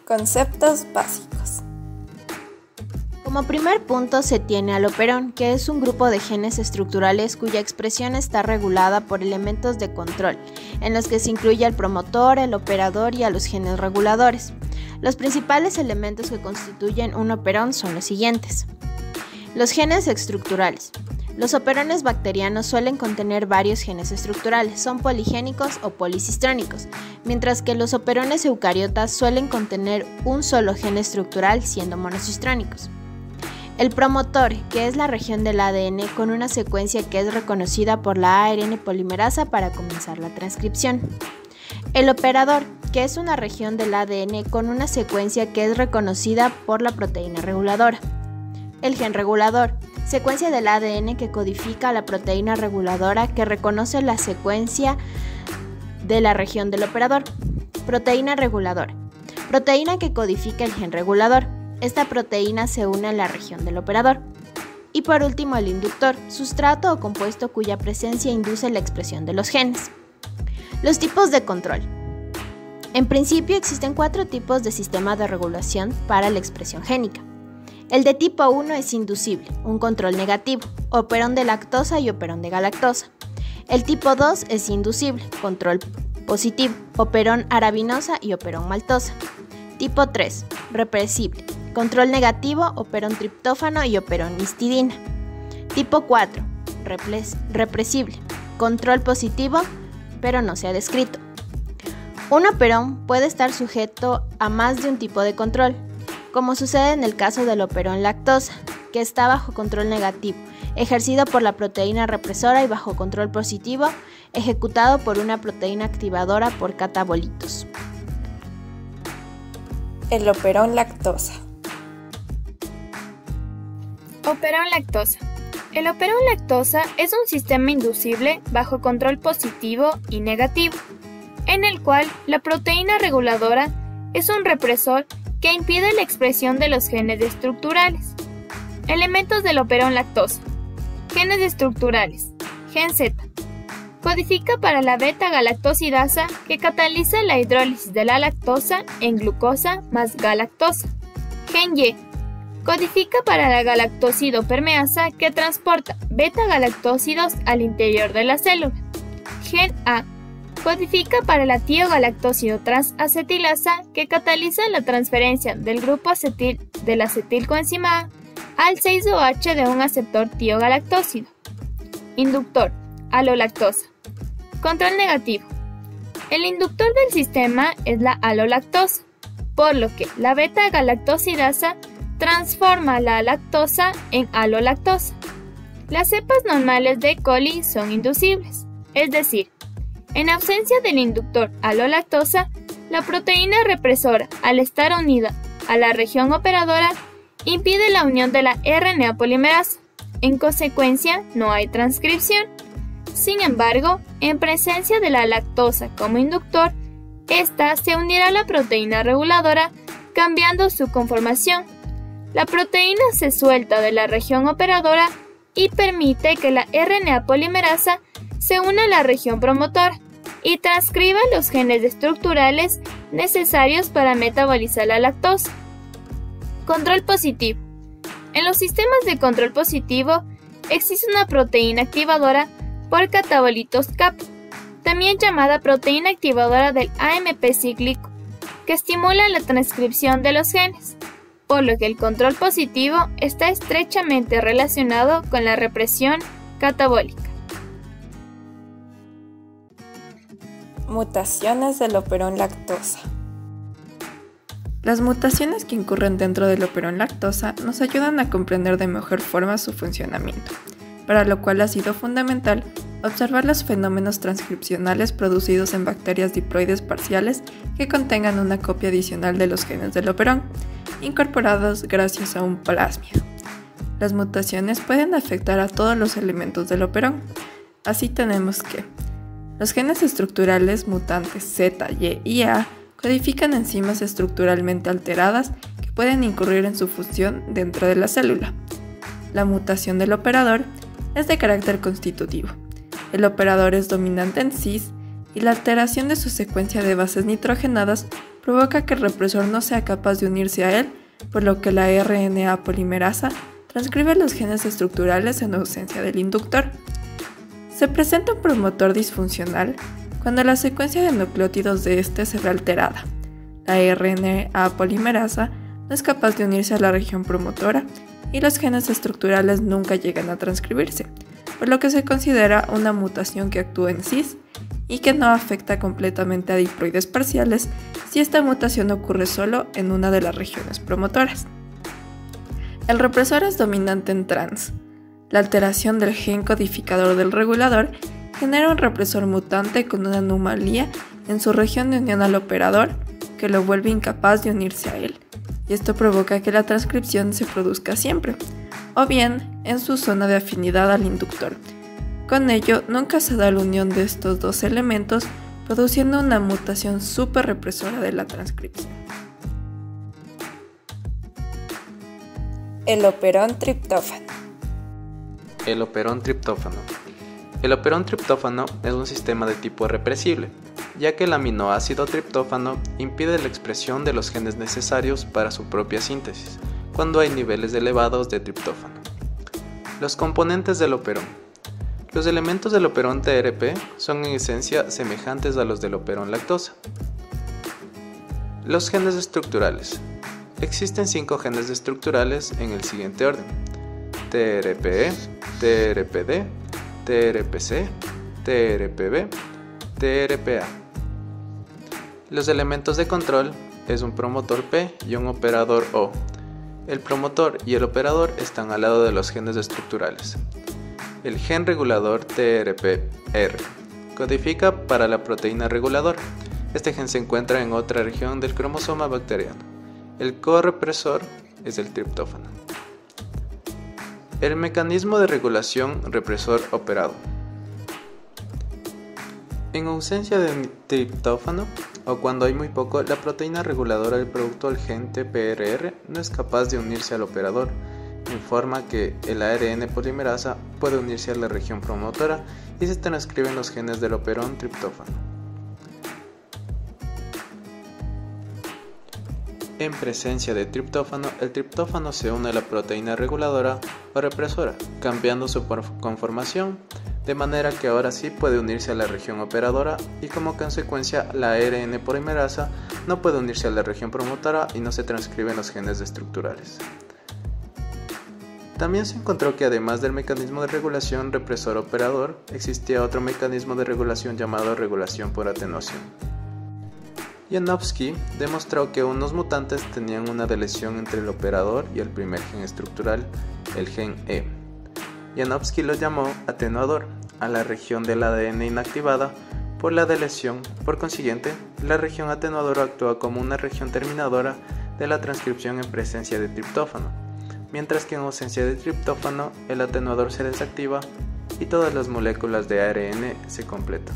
Conceptos básicos. Como primer punto se tiene al operón, que es un grupo de genes estructurales cuya expresión está regulada por elementos de control, en los que se incluye al promotor, el operador y a los genes reguladores. Los principales elementos que constituyen un operón son los siguientes. Los genes estructurales. Los operones bacterianos suelen contener varios genes estructurales, son poligénicos o policistrónicos, mientras que los operones eucariotas suelen contener un solo gen estructural siendo monocistrónicos. El promotor, que es la región del ADN con una secuencia que es reconocida por la ARN polimerasa para comenzar la transcripción. El operador, que es una región del ADN con una secuencia que es reconocida por la proteína reguladora. El gen regulador, secuencia del ADN que codifica la proteína reguladora que reconoce la secuencia de la región del operador. Proteína reguladora, proteína que codifica el gen regulador. Esta proteína se une a la región del operador. Y por último, el inductor, sustrato o compuesto cuya presencia induce la expresión de los genes. Los tipos de control. En principio existen 4 tipos de sistema de regulación para la expresión génica. El de tipo 1 es inducible, un control negativo, operón de lactosa y operón de galactosa. El tipo 2 es inducible, control positivo, operón arabinosa y operón maltosa. Tipo 3, represible, control negativo, operón triptófano y operón histidina. Tipo 4, represible, control positivo, pero no se ha descrito. Un operón puede estar sujeto a más de un tipo de control, como sucede en el caso del operón lactosa, que está bajo control negativo, ejercido por la proteína represora y bajo control positivo, ejecutado por una proteína activadora por catabolitos. El operón lactosa. Operón lactosa. El operón lactosa es un sistema inducible bajo control positivo y negativo, en el cual la proteína reguladora es un represor que impide la expresión de los genes estructurales. Elementos del operón lactosa. Genes estructurales. Gen Z. Codifica para la beta-galactosidasa que cataliza la hidrólisis de la lactosa en glucosa más galactosa. Gen Y. Codifica para la galactosidopermeasa que transporta beta-galactósidos al interior de la célula. Gen A. Codifica para la tiogalactósido transacetilasa que cataliza la transferencia del grupo acetil de la acetilcoenzima A al 6-OH de un aceptor tiogalactósido. Inductor, alolactosa. Control negativo. El inductor del sistema es la alolactosa, por lo que la beta-galactosidasa transforma la lactosa en alolactosa. Las cepas normales de E. coli son inducibles, es decir, en ausencia del inductor alolactosa, la proteína represora, al estar unida a la región operadora, impide la unión de la RNA polimerasa. En consecuencia, no hay transcripción. Sin embargo, en presencia de la lactosa como inductor, esta se unirá a la proteína reguladora, cambiando su conformación. La proteína se suelta de la región operadora y permite que la RNA polimerasa se une a la región promotora y transcriba los genes estructurales necesarios para metabolizar la lactosa. Control positivo. En los sistemas de control positivo existe una proteína activadora por catabolitos CAP, también llamada proteína activadora del AMP cíclico, que estimula la transcripción de los genes, por lo que el control positivo está estrechamente relacionado con la represión catabólica. Mutaciones del operón lactosa. Las mutaciones que incurren dentro del operón lactosa nos ayudan a comprender de mejor forma su funcionamiento, para lo cual ha sido fundamental observar los fenómenos transcripcionales producidos en bacterias diploides parciales que contengan una copia adicional de los genes del operón, incorporados gracias a un plásmido. Las mutaciones pueden afectar a todos los elementos del operón. Así tenemos que los genes estructurales mutantes Z, Y y A codifican enzimas estructuralmente alteradas que pueden incurrir en su función dentro de la célula. La mutación del operador es de carácter constitutivo. El operador es dominante en cis y la alteración de su secuencia de bases nitrogenadas provoca que el represor no sea capaz de unirse a él, por lo que la RNA polimerasa transcribe los genes estructurales en ausencia del inductor. Se presenta un promotor disfuncional cuando la secuencia de nucleótidos de este se ve alterada. La RNA polimerasa no es capaz de unirse a la región promotora y los genes estructurales nunca llegan a transcribirse, por lo que se considera una mutación que actúa en cis y que no afecta completamente a diploides parciales si esta mutación ocurre solo en una de las regiones promotoras. El represor es dominante en trans. La alteración del gen codificador del regulador genera un represor mutante con una anomalía en su región de unión al operador que lo vuelve incapaz de unirse a él, y esto provoca que la transcripción se produzca siempre, o bien en su zona de afinidad al inductor. Con ello, nunca se da la unión de estos dos elementos, produciendo una mutación superrepresora de la transcripción. El operón triptófano. El operón triptófano. El operón triptófano es un sistema de tipo represible, ya que el aminoácido triptófano impide la expresión de los genes necesarios para su propia síntesis, cuando hay niveles elevados de triptófano. Los componentes del operón. Los elementos del operón TRP son en esencia semejantes a los del operón lactosa. Los genes estructurales. Existen 5 genes estructurales en el siguiente orden: TRPE, TRPD, TRPC, TRPB, TRPA. Los elementos de control es un promotor P y un operador O. El promotor y el operador están al lado de los genes estructurales. El gen regulador TRPR codifica para la proteína regulador. Este gen se encuentra en otra región del cromosoma bacteriano. El correpresor es el triptófano. El mecanismo de regulación represor operado. En ausencia de triptófano o cuando hay muy poco, la proteína reguladora del producto del gen TPRR no es capaz de unirse al operador, en forma que el ARN polimerasa puede unirse a la región promotora y se transcriben los genes del operón triptófano. En presencia de triptófano, el triptófano se une a la proteína reguladora o represora, cambiando su conformación, de manera que ahora sí puede unirse a la región operadora y como consecuencia la ARN polimerasa no puede unirse a la región promotora y no se transcriben los genes estructurales. También se encontró que además del mecanismo de regulación represor-operador, existía otro mecanismo de regulación llamado regulación por atenuación. Janowski demostró que unos mutantes tenían una deleción entre el operador y el primer gen estructural, el gen E. Janowski lo llamó atenuador a la región del ADN inactivada por la deleción. Por consiguiente, la región atenuadora actúa como una región terminadora de la transcripción en presencia de triptófano, mientras que en ausencia de triptófano el atenuador se desactiva y todas las moléculas de ARN se completan.